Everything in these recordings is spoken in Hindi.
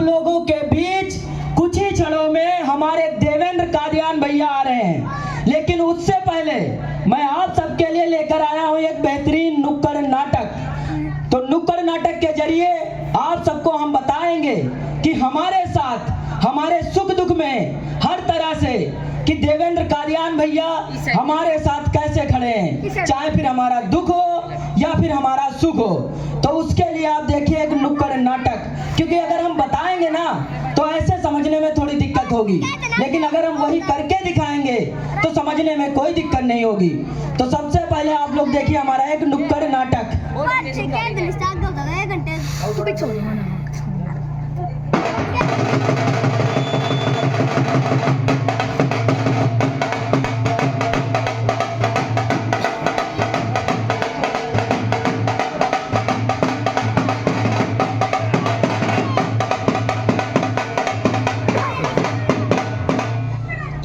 लोगों के बीच कुछ ही क्षणों में हमारे देवेंद्र कादियान भैया आ रहे हैं, लेकिन उससे पहले मैं आप सबके लिए लेकर आया हूं एक बेहतरीन नुक्कड़ नाटक। तो नुक्कड़ नाटक के जरिए आप सबको हम बताएंगे कि हमारे साथ हमारे सुख दुख में हर तरह से कि देवेंद्र कादियान भैया हमारे साथ कैसे खड़े हैं, चाहे फिर हमारा दुख हो या फिर हमारा सुख हो। तो उसके लिए आप देखिए एक नुक्कड़ नाटक, क्योंकि अगर हम बताएंगे ना तो ऐसे समझने में थोड़ी दिक्कत होगी, लेकिन अगर हम वही करके दिखाएंगे तो समझने में कोई दिक्कत नहीं होगी। तो सबसे पहले आप लोग देखिए हमारा एक नुक्कड़ नाटक।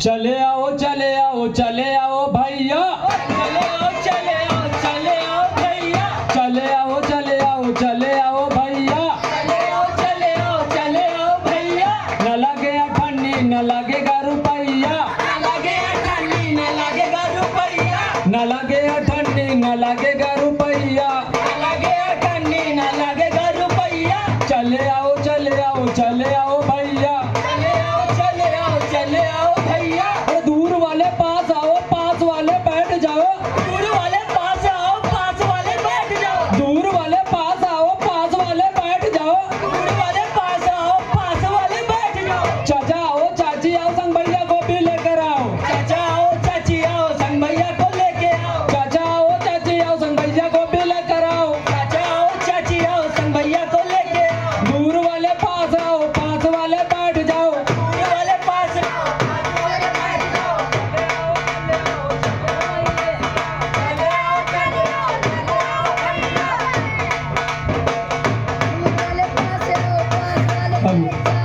चले आओ चले आओ चले आओ भैया, चले आओ चले आओ चले आओ भैया, चले आओ चले आओ चले आओ भैया, चले आओ चले आओ चले आओ भैया। न लगेगा ठंडी न लगेगा रुपैया, न लगेगा ठंडी न लगेगा रुपैया, न लगेगा ठंडी न लगेगा रुपैया, न लगेगा ठंडी न लगेगा रुपैया। चले आओ चले आओ चले आओ भैया, चले आओ चले आओ चले आओ भैया। अरे दूर वाले पास आओ, पास वाले बैठ जाओ, दूर वाले पास आओ, पास वाले बैठ जाओ, दूर वाले पास आओ, पास वाले बैठ जाओ, दूर वाले पास आओ, पास वाले बैठ जाओ। चाचा आओ चाची आओ संग भैया को भी लेकर आओ, चाचा आओ चाची आओ संग भैया को लेके आओ, चाचा आओ चाची आओ संग भैया को भी लेकर आओ, चाचा आओ चाची आओ संग भैया को लेके आओ। दूर वाले पास आओ, पास वाले बैठ जाओ, दूर वाले पास आओ, पास वाले बैठ जाओ।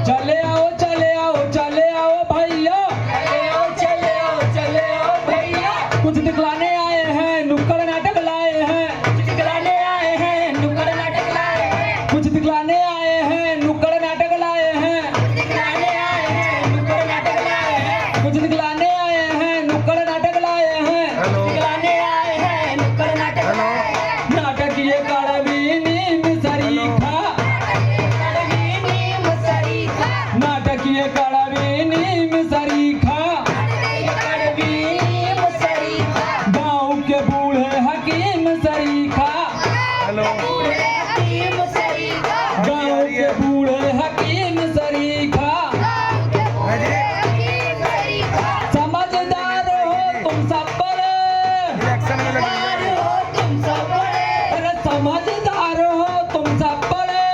चले आओ चले आओ चले आओ भैया, चले आओ चले आओ चले आओ भैया। कुछ दिखलाने आए हैं नुक्कड़ नाटक लाए हैं, कुछ दिखलाने आए हैं नुक्कड़ नाटक लाए हैं, कुछ दिखलाने आए हैं नुक्कड़ नाटक लाए हैं, दिखलाने आए हैं नुक्कड़ नाटक लाए हैं, कुछ दिखलाने आए हैं नुक्कड़ नाटक लाए हैं, दिखलाने आए हैं नुक्कड़ नाटक लाए हैं। नाटक ये कड़वी नीम सरीखा, कड़वी नीम सरीखा, नाटक ये कड़वी नीम सरीखा, कड़वी नीम सरीखा, गाँव के बूढ़े हकीम सरीखा, बूढ़े हकीम सरीखा, गाँव के बूढ़े हकीम सरीखा, समझदार हो तुम सब बड़े, समझदार हो तुम सब बड़े, अरे समझदार हो तुम सब बड़े,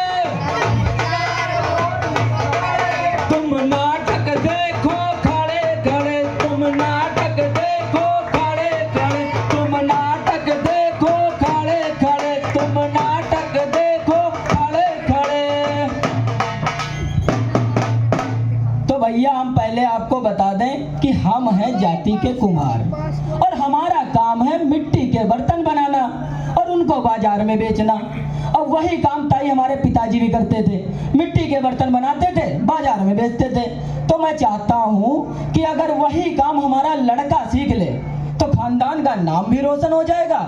तुम नाटक देखो खड़े खड़े, तुम नाटक देखो खड़े खड़े, तुम नाटक देखो खड़े खड़े, तुम नाटक देखो खड़े खड़े। तो भैया हम पहले आपको बता दें कि हम हैं जाति के कुम्हार और हमारा काम है मिट्टी के बर्तन बनाना और उनको बाजार में बेचना। और वही काम ताई हमारे पिताजी भी करते थे, मिट्टी के बर्तन बनाते थे, बाजार में बेचते थे। तो मैं चाहता हूँ कि अगर वही काम हमारा लड़का सीख ले तो खानदान का नाम भी रोशन हो जाएगा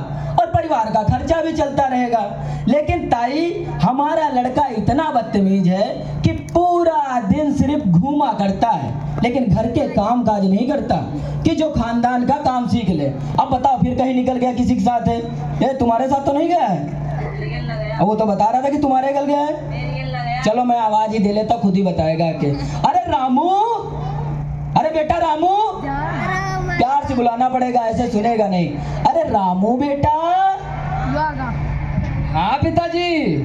और परिवार का खर्चा भी चलता रहेगा। लेकिन ताई हमारा लड़का इतना बदतमीज है कि पूरा दिन सिर्फ घूमा करता है, लेकिन घर के काम काज नहीं करता कि जो खानदान का काम सीख ले। अब बताओ फिर कहीं निकल गया किसी के साथ है, ये तुम्हारे साथ तो नहीं गया है? अब वो तो बता रहा था कि तुम्हारे निकल गया है। चलो मैं आवाज ही दे लेता, खुद ही बताएगा कि अरे रामू, अरे बेटा रामू, प्यार से बुलाना पड़ेगा, ऐसे सुनेगा नहीं। अरे रामू बेटा। हाँ पिताजी।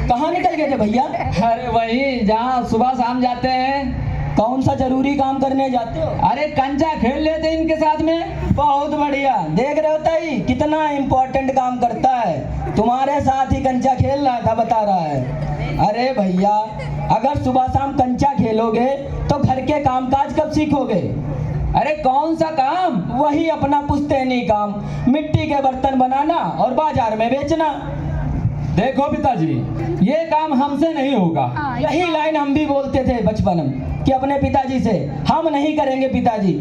कहाँ निकल गए थे भैया? अरे वही जहाँ सुबह शाम जाते हैं। कौन सा जरूरी काम करने जाते हो? अरे कंचा खेल लेते इनके साथ में। बहुत बढ़िया, देख रहे हो ताई कितना इम्पोर्टेंट काम करता है, तुम्हारे साथ ही कंचा खेल रहा था, बता रहा है। अरे भैया अगर सुबह शाम कंचा खेलोगे तो घर के कामकाज कब सीखोगे? अरे कौन सा काम? वही अपना पुश्तैनी काम, मिट्टी के बर्तन बनाना और बाजार में बेचना। देखो पिताजी, ये काम हमसे नहीं होगा। यही लाइन हम भी बोलते थे बचपन में कि अपने पिताजी से हम नहीं करेंगे पिताजी।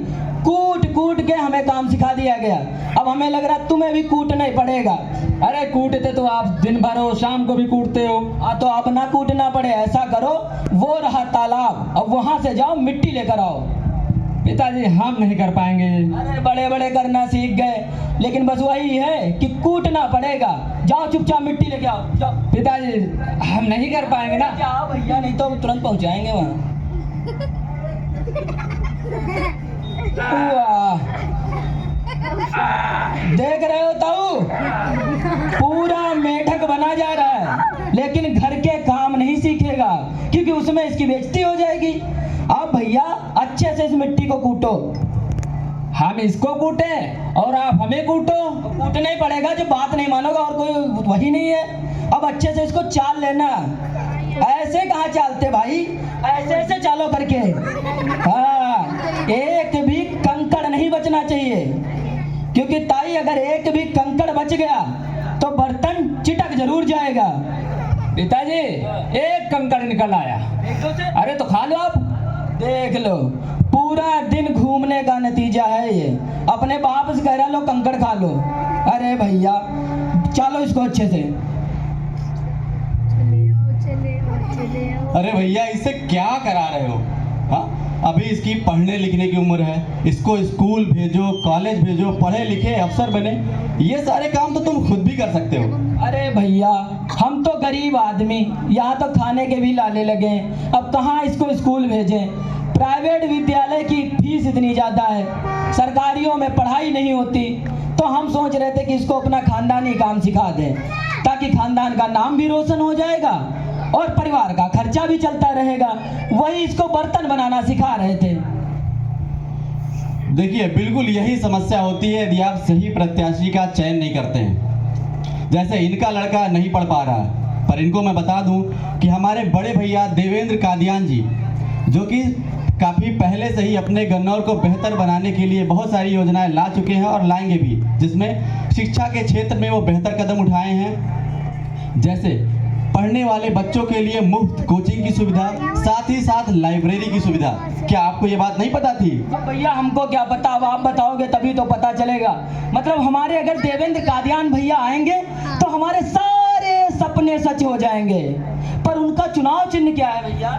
कूट कूट के हमें काम सिखा दिया गया। अब हमें लग रहा तुम्हें भी कूटना ही पड़ेगा। अरे कूटते तो आप दिन भर हो, शाम को भी कूटते हो। तो अब ना कूटना पड़े, ऐसा करो, वो रहा तालाब, अब वहां से जाओ मिट्टी लेकर आओ। पिताजी हम नहीं कर पाएंगे। अरे बड़े बड़े करना सीख गए, लेकिन बस वही है कि कूटना पड़ेगा। जाओ चुपचाप मिट्टी लेके आओ, जाओ। पिताजी हम नहीं कर पाएंगे ना। जाओ भैया, नहीं तो तुरंत पहुंचाएंगे वहाँ। देख रहे हो ताऊ, पूरा मेढक बना जा रहा है, लेकिन घर के काम नहीं सीखेगा क्योंकि उसमें इसकी बेइज्जती हो जाएगी। अब भैया अच्छे से इस मिट्टी को कूटो। हम इसको कूटे और आप हमें कूटो। कूटना ही पड़ेगा, जब बात नहीं मानोगा और कोई वही नहीं है। अब अच्छे से इसको चाल लेना। ऐसे कहाँ चालते भाई, ऐसे ऐसे चालो करके। हाँ, एक भी कंकड़ नहीं बचना चाहिए, क्योंकि ताई अगर एक भी कंकड़ बच गया तो बर्तन चिटक जरूर जाएगा। पिताजी एक कंकड़ निकल आया। अरे तो खा लो आप। देख लो, पूरा दिन घूमने का नतीजा है ये। अपने बाप से कह रहा लो कंकड़ खा लो। अरे भैया चलो इसको अच्छे से। अरे भैया इसे क्या करा रहे हो? हाँ, अभी इसकी पढ़ने लिखने की उम्र है, इसको स्कूल भेजो, कॉलेज भेजो, पढ़े लिखे अफसर बने। ये सारे काम तो तुम खुद भी कर सकते हो। अरे भैया हम तो गरीब आदमी, यहाँ तो खाने के भी लाले लगे। अब कहाँ इसको स्कूल भेजें? प्राइवेट विद्यालय की फीस इतनी ज़्यादा है, सरकारियों में पढ़ाई नहीं होती। तो हम सोच रहे थे कि इसको अपना खानदानी काम सिखा दें, ताकि खानदान का नाम भी रोशन हो जाएगा और परिवार का खर्चा भी चलता रहेगा। वही इसको बर्तन बनाना सिखा रहे थे। देखिए बिल्कुल यही समस्या होती है यदि आप सही प्रत्याशी का चयन नहीं करते हैं। जैसे इनका लड़का नहीं पढ़ पा रहा है, पर इनको मैं बता दूं कि हमारे बड़े भैया देवेंद्र कादियान जी, जो कि काफ़ी पहले से ही अपने गन्नौर को बेहतर बनाने के लिए बहुत सारी योजनाएं ला चुके हैं और लाएंगे भी, जिसमें शिक्षा के क्षेत्र में वो बेहतर कदम उठाए हैं। जैसे पढ़ने वाले बच्चों के लिए मुफ्त कोचिंग की सुविधा, साथ ही साथ लाइब्रेरी की सुविधा। क्या आपको ये बात नहीं पता थी? अब भैया हमको क्या पता, अब आप बताओगे तभी तो पता चलेगा। मतलब हमारे अगर देवेंद्र कादियान भैया आएंगे तो हमारे सारे सपने सच हो जाएंगे। पर उनका चुनाव चिन्ह क्या है भैया?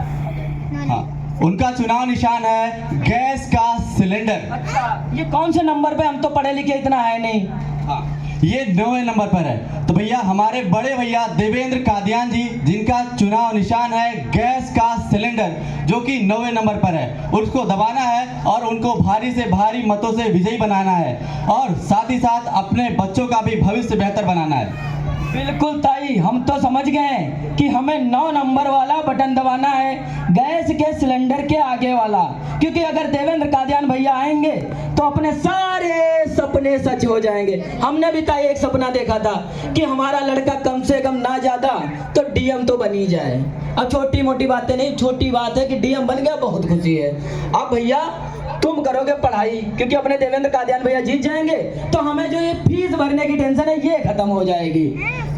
हाँ, उनका चुनाव निशान है गैस का सिलेंडर। अच्छा, ये कौन से नंबर पे? हम तो पढ़े लिखे इतना है नहीं। हाँ, ये 9वें नंबर पर है। तो भैया हमारे बड़े भैया देवेंद्र कादियान जी, जिनका चुनाव निशान है गैस का सिलेंडर, जो कि 9वें नंबर पर है, उसको दबाना है और उनको भारी से भारी मतों से विजयी बनाना है और साथ ही साथ अपने बच्चों का भी भविष्य बेहतर बनाना है। बिल्कुल ताई, हम तो समझ गए कि हमें 9 नंबर वाला बटन दबाना है, गैस के सिलेंडर के आगे वाला। क्योंकि अगर देवेंद्र कादियान भैया आएंगे तो अपने सारे सपने सच हो जाएंगे। हमने भी ताई एक सपना देखा था कि हमारा लड़का कम से कम ना ज्यादा तो डीएम तो बन ही जाए। अब छोटी मोटी बातें नहीं, छोटी बात है कि डीएम बन गया, बहुत खुशी है। अब भैया तुम करोगे पढ़ाई, क्योंकि अपने देवेंद्र कादियान भैया जीत जाएंगे तो हमें जो ये फीस भरने की टेंशन है ये खत्म हो जाएगी।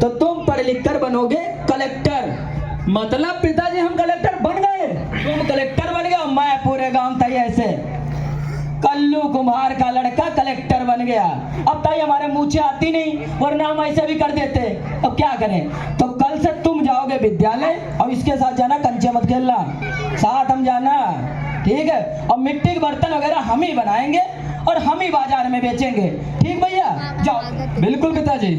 तो तुम पढ़ लिख कर बनोगे कलेक्टर। मतलब पिताजी हम कलेक्टर बन गए? तुम कलेक्टर बन गए, मैं पूरे गांव ताई ऐसे कल्लू कुम्हार का लड़का कलेक्टर बन गया। अब ताई हमारे मुँह से आती नहीं, वरना हम ऐसे भी कर देते। अब क्या करें? तो कल से तुम जाओगे विद्यालय और इसके साथ जाना, कंचे मत खेलना, साथ हम जाना, ठीक है? और मिट्टी के बर्तन वगैरह हम ही बनाएंगे और हम ही बाजार में बेचेंगे, ठीक भैया? जाओ। बिल्कुल पिताजी।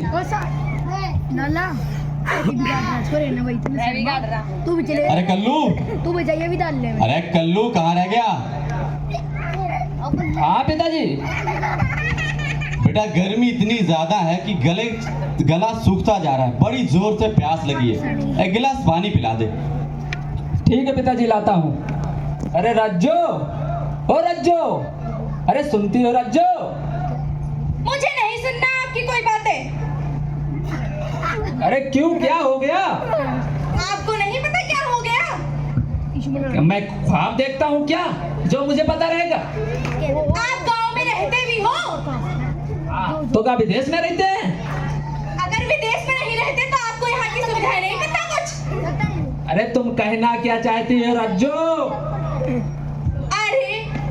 तू भी चले। अरे कल्लू, तू भी जाइए भी डाल ले। अरे कल्लू कहाँ रह गया? हाँ पिताजी। बेटा गर्मी इतनी ज्यादा है कि गला सूखता जा रहा है, बड़ी जोर से प्यास लगी है, एक गिलास पानी पिला दे। ठीक है पिताजी, लाता हूँ। अरे रज्जो, ओ रज्जो, अरे सुनती हो रज्जो? मुझे नहीं सुनना आपकी कोई बातें। अरे क्यों, क्या हो गया? आपको नहीं पता क्या हो गया? मैं ख्वाब देखता हूँ क्या जो मुझे पता रहेगा? आप गांव में रहते भी हो? तो क्या विदेश में रहते हैं? अगर विदेश में नहीं रहते तो आपको यहाँ की सुविधाएं नहीं पता कुछ? अरे तुम कहना क्या चाहती हो रज्जो? अरे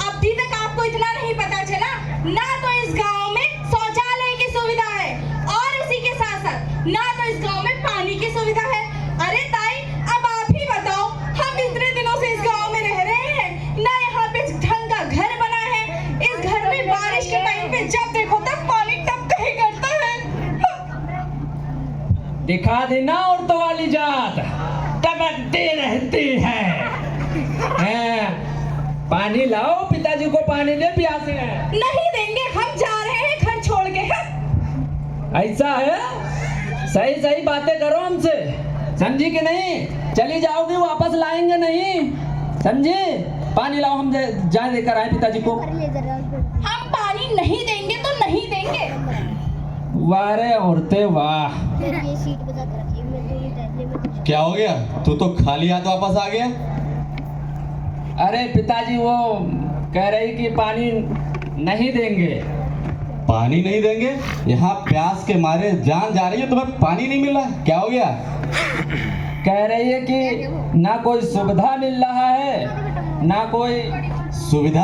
अभी तक आपको इतना नहीं पता चला ना तो इस गांव में शौचालय की सुविधा है और उसी के साथ साथ ना तो इस गांव में पानी की सुविधा है। अरे ताई अब आप ही बताओ, हम इतने दिनों से इस गांव में रह रहे हैं ना, यहाँ पे ढंग का घर बना है। इस घर में बारिश के टाइम पे जब देखो तब पानी टपका ही करता है। दिखा देना औरतों वाली जात टपकती रहती है। पानी लाओ, पिताजी को पानी दे, प्यासे हैं। नहीं देंगे, हम जा रहे हैं घर छोड़ के। ऐसा है? सही सही बातें करो हमसे, समझी कि नहीं? चली जाओगी, वापस लाएंगे नहीं, समझी? पानी लाओ, हम जाए लेकर आए पिताजी को। हम पानी नहीं देंगे तो नहीं देंगे। वाह रे औरतें वाह। क्या हो गया? तू तो खाली हाथ वापस आ गया। अरे पिताजी वो कह रही कि पानी नहीं देंगे। पानी नहीं देंगे? यहाँ प्यास के मारे जान जा रही है, तुम्हें पानी नहीं मिल रहा? क्या हो गया? कह रही है कि ना कोई सुविधा मिल रहा है ना कोई सुविधा?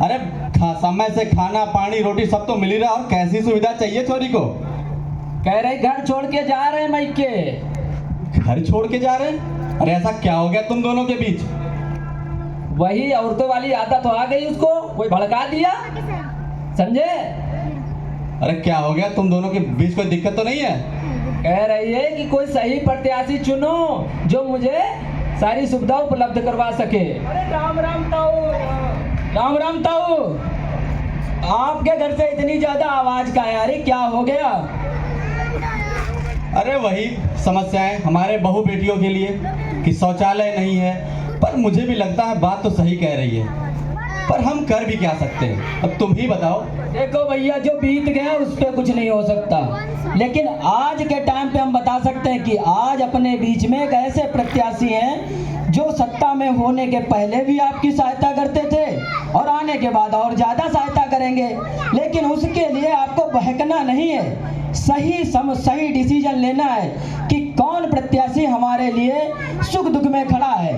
अरे समय से खाना पानी रोटी सब तो मिल ही रहा, और कैसी सुविधा चाहिए छोरी को? कह रही घर छोड़ के जा रहे हैं मायके। घर छोड़ के जा रहे हैं? अरे ऐसा क्या हो गया तुम दोनों के बीच? वही औरतों वाली आदत तो आ गई उसको, कोई भड़का दिया, समझे? अरे क्या हो गया तुम दोनों के बीच? कोई दिक्कत तो नहीं है? कह रही है कि कोई सही प्रत्याशी चुनो जो मुझे सारी सुविधा उपलब्ध करवा सके। अरे राम राम ताऊ, राम राम ताऊ, आपके घर से इतनी ज्यादा आवाज का है? अरे क्या हो गया? अरे वही समस्याएं हमारे बहू बेटियों के लिए कि शौचालय नहीं है, पर मुझे भी लगता है बात तो सही कह रही है, पर हम कर भी क्या सकते हैं? अब तुम ही बताओ। देखो भैया, जो बीत गया उस पर कुछ नहीं हो सकता, लेकिन आज के टाइम पे हम बता सकते हैं कि आज अपने बीच में एक ऐसे प्रत्याशी हैं जो सत्ता में होने के पहले भी आपकी सहायता करते थे और आने के बाद और ज्यादा सहायता करेंगे। लेकिन उसके लिए आपको बहकना नहीं है, सही डिसीजन लेना है कि कौन प्रत्याशी हमारे लिए सुख दुख में खड़ा है।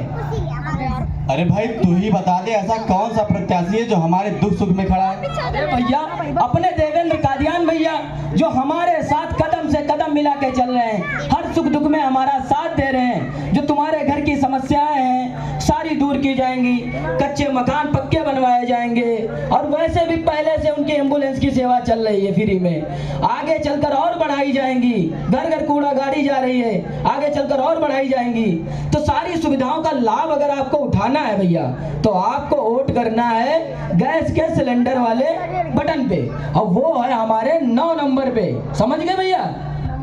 अरे भाई तू ही बता दे, ऐसा कौन सा प्रत्याशी है जो हमारे दुख सुख में खड़ा है? अरे भैया, अपने देवेंद्र कादियान भैया जो हमारे साथ कदम से कदम मिला के चल रहे हैं, हर सुख दुख में हमारा साथ दे रहे हैं। जो तुम्हारे घर की समस्याएं हैं सारी दूर की जाएंगी, कच्चे मकान पक्के बनवाए जाएंगे, और वैसे भी पहले से उनकी एम्बुलेंस की सेवा चल रही है फ्री में, आगे चलकर और बढ़ाई जाएंगी। घर घर कूड़ा गाड़ी जा रही है, आगे चलकर और बढ़ाई जाएंगी। तो सारी सुविधाओं का लाभ अगर आपको उठाना है भैया, तो आपको वोट करना है गैस के सिलेंडर वाले बटन पे, और वो है हमारे 9 नंबर पे। समझ गए भैया?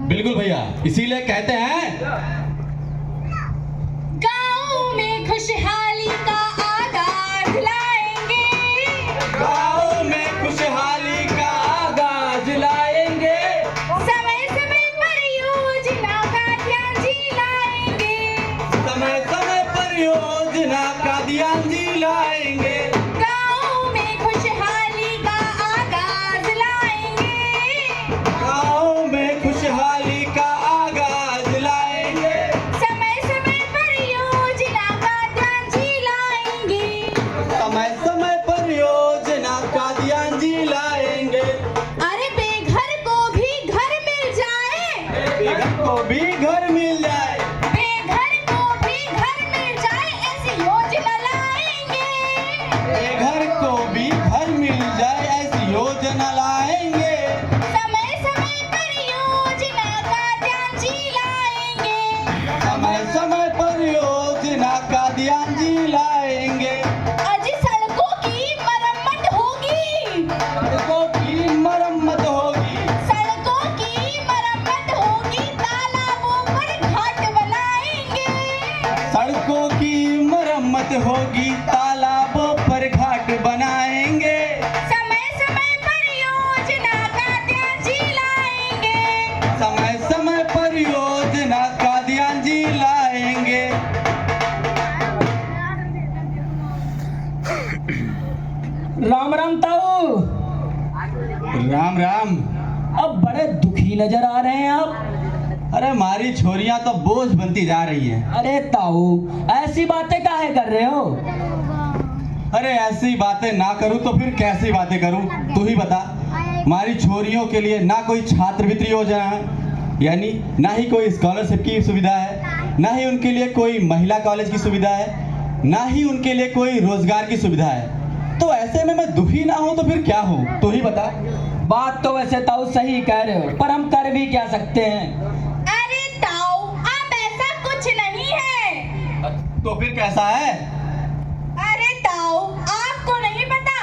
बिल्कुल भैया, इसीलिए कहते हैं गाँव में खुशहाली का आगाज लाएंगे। गाँव में खुशहाली का आगाज लाएंगे। समय समय पर योजना का ध्यान जी लाएंगे। समय समय पर योजना का ध्यान जी लाएंगे। गाँव में खुशहाली का आगाज लाएंगे। गाँव में खुशहाली का आगाज लाएंगे। समय समय पर योजना का ध्यान जी लाएंगे। समय समय पर योजना का ध्यान जी लाएंगे। अरे बेघर को भी घर मिल जाए। बेघर को भी घर मिल जाए। बेघर को भी घर मिल जाए, ऐसी योजना लाएंगे। बेघर को भी घर मिल जाए, ऐसी योजना लाएंगे। समय समय पर योजना का ध्यान जी लाएंगे। समय समय पर योजना का ध्यान जी लाएंगे। आज सड़कों की मरम्मत होगी। सड़कों की मरम्मत होगी। सड़कों की मरम्मत होगी, तालाबों पर घाट बनाएंगे। सड़कों की मरम्मत होगी, तालाबों पर घाट बनाएंगे। समय समय पर योजना का ध्यान जी लाएंगे। समय समय पर योजना का ध्यान जी लाएंगे। राम राम ताऊ। राम राम। अब बड़े दुखी नजर आ रहे हैं आप। अरे हमारी छोरियां तो बोझ बनती जा रही हैं। अरे ताऊ, ऐसी बातें काहे कर रहे हो? अरे ऐसी बातें ना करूं तो फिर कैसी बातें करूं, तू ही बता। हमारी छोरियों के लिए ना कोई छात्रवृत्ति योजना है, यानी ना ही कोई स्कॉलरशिप की सुविधा है, ना ही उनके लिए कोई महिला कॉलेज की सुविधा है, ना ही उनके लिए कोई रोजगार की सुविधा है। तो ऐसे में मैं दुखी ना हूं तो फिर क्या हूं, तू ही बता। बात तो वैसे ताऊ सही कह रहे हो, पर हम कर भी क्या सकते हैं? अरे ताऊ, आप ऐसा कुछ नहीं है। तो फिर कैसा है? अरे ताऊ, आपको नहीं पता,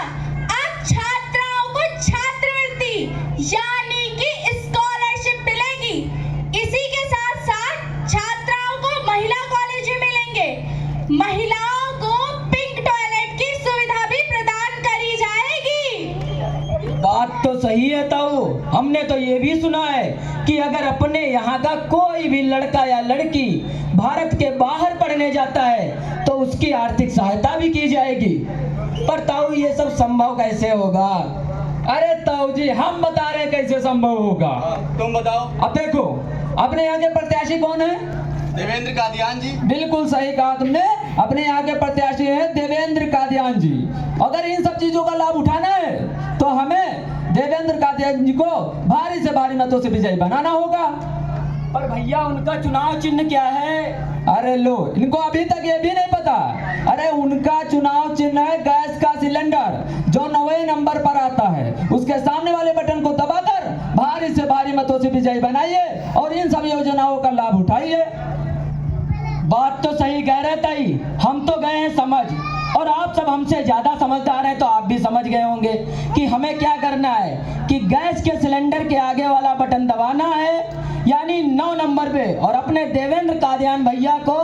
आप छात्राओं को छात्रवृत्ति यानी कि स्कॉलरशिप मिलेगी। इसी के साथ साथ छात्राओं को महिला कॉलेज भी मिलेंगे। महिलाओं को पिंक टॉयलेट की सुविधा भी प्रदान करी जाएगी। बात तो सही है ताऊ, हमने तो ये भी सुना है कि अगर अपने यहाँ का कोई भी लड़का या लड़की भारत के बाहर पढ़ने जाता है तो उसकी आर्थिक सहायता भी की जाएगी। पर ताऊ, ये सब संभव कैसे होगा? अरे ताऊ जी, हम बता रहे हैं कैसे संभव होगा। तुम बताओ। अब देखो, अपने यहाँ के प्रत्याशी कौन है? देवेंद्र कादियान जी। बिल्कुल सही कहा तुमने, अपने यहाँ के प्रत्याशी हैं देवेंद्र कादियान जी। अगर इन सब चीजों का लाभ उठाना है तो हमें देवेंद्र कादियान जी को भारी से भारी मतों से विजयी बनाना होगा। पर भैया, उनका चुनाव चिन्ह क्या है? अरे लो, इनको अभी तक ये भी नहीं पता। अरे उनका चुनाव चिन्ह है गैस का सिलेंडर, जो 9वें नंबर पर आता है। उसके सामने वाले बटन को दबाकर भारी से भारी मतों से विजयी बनाइए और इन सब योजनाओं का लाभ उठाइए। बात तो सही कह रहे ताई, हम तो गए हैं समझ, और आप सब हमसे ज्यादा समझदार हैं तो आप भी समझ गए होंगे कि हमें क्या करना है कि गैस के सिलेंडर के आगे वाला बटन दबाना है, यानी 9 नंबर पे, और अपने देवेंद्र कादियान भैया को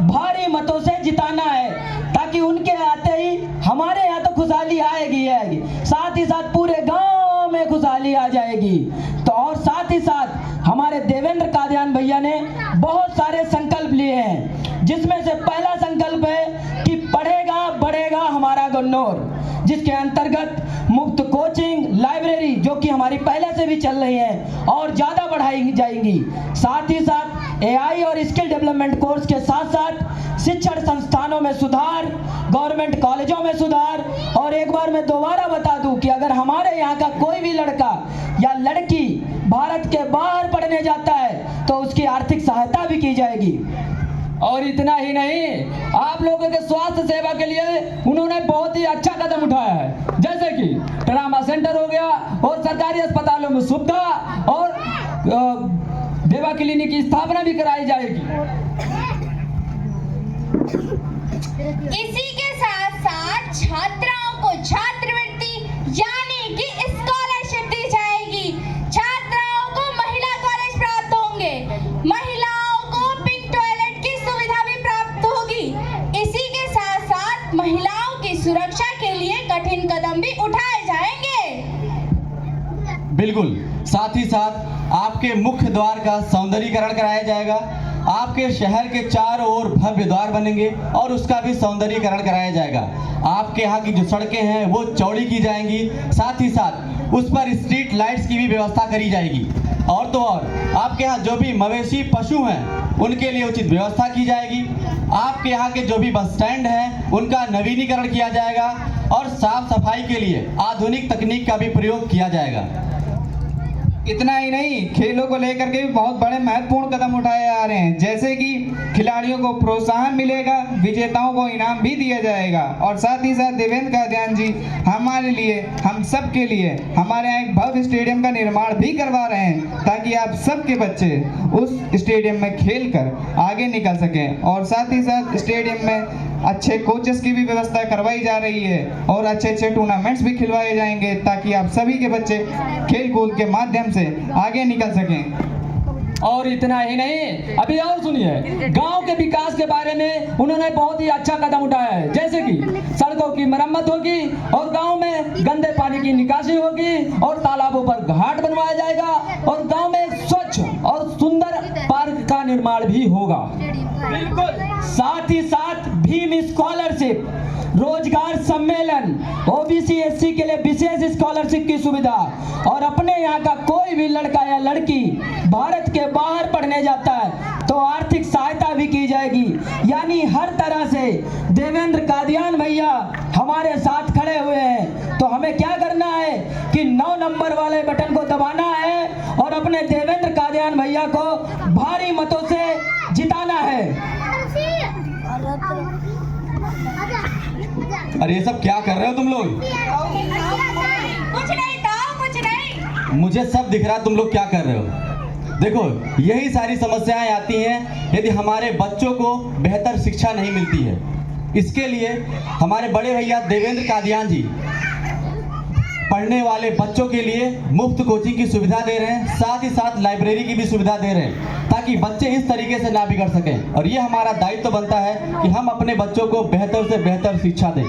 भारी मतों से जिताना है, ताकि उनके आते ही हमारे यहाँ तो खुशहाली आएगी आएगी, साथ ही साथ पूरे गांव में खुशहाली आ जाएगी। तो और साथ ही साथ हमारे देवेंद्र कादियान भैया ने बहुत सारे संकल्प लिए हैं, जिसमें से पहला संकल्प है कि पढ़ेगा बढ़ेगा हमारा गन्नौर, जिसके अंतर्गत मुफ्त कोचिंग लाइब्रेरी, जो कि हमारी पहले से भी चल रही है और ज्यादा बढ़ाई जाएंगी। साथ ही साथ एआई और स्किल डेवलपमेंट कोर्स के साथ साथ शिक्षण संस्थानों में सुधार, गवर्नमेंट कॉलेजों में सुधार। और एक बार मैं दोबारा बता दूं कि अगर हमारे यहाँ का कोई भी लड़का या लड़की भारत के बाहर पढ़ने जाता है तो उसकी आर्थिक सहायता भी की जाएगी। और इतना ही नहीं, आप लोगों के स्वास्थ्य सेवा के लिए उन्होंने बहुत ही अच्छा कदम उठाया है, जैसे कि ट्रामा सेंटर हो गया और सरकारी अस्पतालों में सुविधा और देवा क्लिनिक की स्थापना भी कराई जाएगी। इसी के साथ साथ छात्राओं को छात्रवृत्ति यानी कि स्कॉलरशिप दी जाएगी। छात्राओं को महिला कॉलेज प्राप्त होंगे, महिलाओं को पिंक टॉयलेट की सुविधा भी प्राप्त होगी। इसी के साथ साथ महिलाओं की सुरक्षा के लिए कठिन कदम भी उठाए जाएंगे। बिल्कुल, साथ ही साथ आपके मुख्य द्वार का सौंदर्यीकरण कराया जाएगा। आपके शहर के चारों ओर भव्य द्वार बनेंगे और उसका भी सौंदर्यीकरण कराया जाएगा। आपके यहाँ की जो सड़कें हैं वो चौड़ी की जाएंगी, साथ ही साथ उस पर स्ट्रीट लाइट्स की भी व्यवस्था करी जाएगी। और तो और आपके यहाँ जो भी मवेशी पशु हैं उनके लिए उचित व्यवस्था की जाएगी। आपके यहाँ के जो भी बस स्टैंड हैं उनका नवीनीकरण किया जाएगा और साफ सफाई के लिए आधुनिक तकनीक का भी प्रयोग किया जाएगा। इतना ही नहीं, खेलों को लेकर के भी बहुत बड़े महत्वपूर्ण कदम उठाए जा रहे हैं, जैसे कि खिलाड़ियों को प्रोत्साहन मिलेगा, विजेताओं को इनाम भी दिया जाएगा। और साथ ही साथ देवेंद्र कादियान जी हमारे लिए, हम सब के लिए हमारे यहाँ एक भव्य स्टेडियम का निर्माण भी करवा रहे हैं, ताकि आप सबके बच्चे उस स्टेडियम में खेल कर आगे निकल सकें। और साथ ही साथ स्टेडियम में अच्छे कोचेस की भी व्यवस्था करवाई जा रही है और अच्छे अच्छे टूर्नामेंट्स भी खिलवाए जाएंगे, ताकि आप सभी के बच्चे खेल कूद के माध्यम से आगे निकल सकें। और इतना ही नहीं, अभी और सुनिए, गांव के विकास के बारे में उन्होंने बहुत ही अच्छा कदम उठाया है, जैसे कि सड़कों की मरम्मत होगी और गांव में गंदे पानी की निकासी होगी और तालाबों पर घाट बनवाया जाएगा और गांव में स्वच्छ और सुंदर पार्क का निर्माण भी होगा। बिल्कुल। साथ ही साथ भीम स्कॉलरशिप, रोजगार सम्मेलन, ओबीसी एससी के लिए विशेष स्कॉलरशिप की सुविधा, और अपने यहाँ का कोई भी लड़का या लड़की भारत के बाहर पढ़ने जाता है तो आर्थिक सहायता भी की जाएगी। यानी हर तरह से देवेंद्र कादियान भैया हमारे साथ खड़े हुए हैं। तो हमें क्या करना है कि 9 नंबर वाले बटन को दबाना है और अपने देवेंद्र कादियान भैया को भारी मतों से जिताना है। अरे ये सब क्या कर रहे हो तुम लोग? कुछ नहीं ताऊ, कुछ नहीं। मुझे सब दिख रहा है तुम लोग क्या कर रहे हो। देखो, यही सारी समस्याएं आती हैं यदि हमारे बच्चों को बेहतर शिक्षा नहीं मिलती है। इसके लिए हमारे बड़े भैया देवेंद्र कादियान जी पढ़ने वाले बच्चों के लिए मुफ्त कोचिंग की सुविधा दे रहे हैं, साथ ही साथ लाइब्रेरी की भी सुविधा दे रहे हैं ताकि बच्चे इस तरीके से ना बिगड़ सकें। और ये हमारा दायित्व बनता है कि हम अपने बच्चों को बेहतर से बेहतर शिक्षा दें,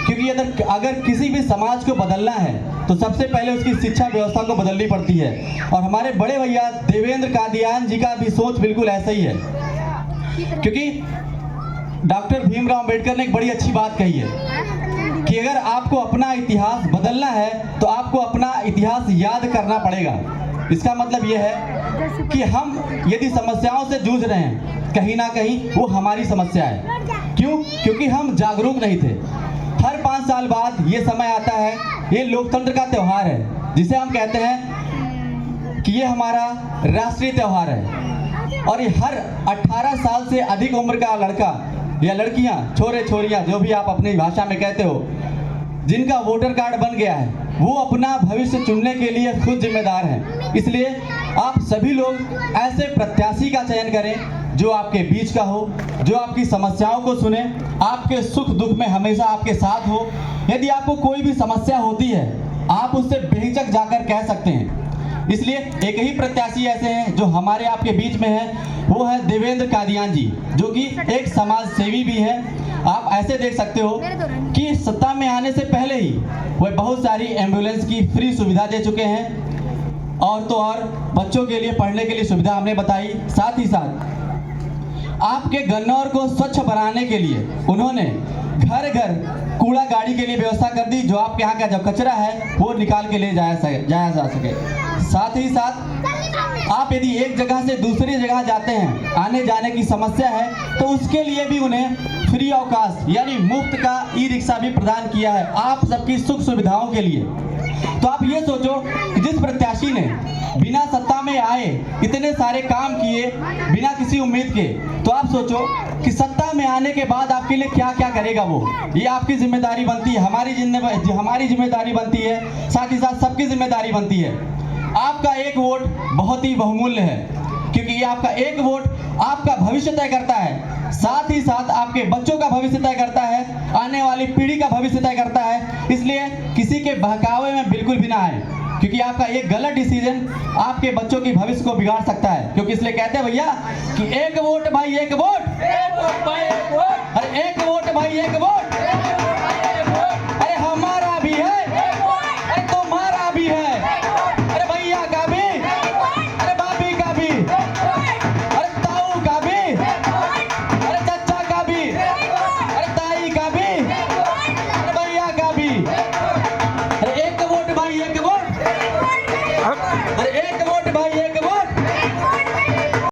क्योंकि अगर किसी भी समाज को बदलना है तो सबसे पहले उसकी शिक्षा व्यवस्था को बदलनी पड़ती है। और हमारे बड़े भैया देवेंद्र कादियान जी का भी सोच बिल्कुल ऐसा ही है, क्योंकि डॉक्टर भीमराव अंबेडकर ने एक बड़ी अच्छी बात कही है कि अगर आपको अपना इतिहास बदलना है तो आपको अपना इतिहास याद करना पड़ेगा। इसका मतलब यह है कि हम यदि समस्याओं से जूझ रहे हैं, कहीं ना कहीं वो हमारी समस्या है। क्यों? क्योंकि हम जागरूक नहीं थे। हर 5 साल बाद ये समय आता है, ये लोकतंत्र का त्यौहार है जिसे हम कहते हैं कि ये हमारा राष्ट्रीय त्यौहार है। और ये हर 18 साल से अधिक उम्र का लड़का या लड़कियां, छोरे छोरियां, जो भी आप अपनी भाषा में कहते हो, जिनका वोटर कार्ड बन गया है, वो अपना भविष्य चुनने के लिए खुद जिम्मेदार हैं। इसलिए आप सभी लोग ऐसे प्रत्याशी का चयन करें जो आपके बीच का हो, जो आपकी समस्याओं को सुने, आपके सुख दुख में हमेशा आपके साथ हो। यदि आपको कोई भी समस्या होती है आप उससे बेहिचक जाकर कह सकते हैं। इसलिए एक ही प्रत्याशी ऐसे हैं जो हमारे आपके बीच में है, वो है देवेंद्र कादियान जी, जो कि एक समाज सेवी भी है। आप ऐसे देख सकते हो कि सत्ता में आने से पहले ही वह बहुत सारी एम्बुलेंस की फ्री सुविधा दे चुके हैं, और तो और बच्चों के लिए पढ़ने के लिए सुविधा हमने बताई। साथ ही साथ आपके गन्नौर को स्वच्छ बनाने के लिए उन्होंने घर घर कूड़ा गाड़ी के लिए व्यवस्था कर दी, जो आपके यहाँ का जो कचरा है वो निकाल के ले जाया जा सके। साथ ही साथ आप यदि एक जगह से दूसरी जगह जाते हैं, आने जाने की समस्या है, तो उसके लिए भी उन्हें फ्री अवकाश यानी मुफ्त का ई रिक्शा भी प्रदान किया है आप सबकी सुख सुविधाओं के लिए। तो आप ये सोचो कि जिस प्रत्याशी ने बिना सत्ता में आए इतने सारे काम किए बिना किसी उम्मीद के, तो आप सोचो कि सत्ता में आने के बाद आपके लिए क्या क्या करेगा वो। ये आपकी जिम्मेदारी बनती है, हमारी जिम्मेदारी बनती है, साथ ही साथ सबकी जिम्मेदारी बनती है। आपका एक वोट बहुत ही बहुमूल्य है, क्योंकि ये आपका एक वोट आपका भविष्य तय करता है, साथ ही साथ आपके बच्चों का भविष्य तय करता है, आने वाली पीढ़ी का भविष्य तय करता है। इसलिए किसी के बहकावे में बिल्कुल भी ना आए, क्योंकि आपका एक गलत डिसीजन आपके बच्चों की भविष्य को बिगाड़ सकता है। क्योंकि इसलिए कहते हैं भैया कि एक वोट भाई एक वोट, एक वोट भाई एक वोट, अरे एक वोट भाई एक वोट।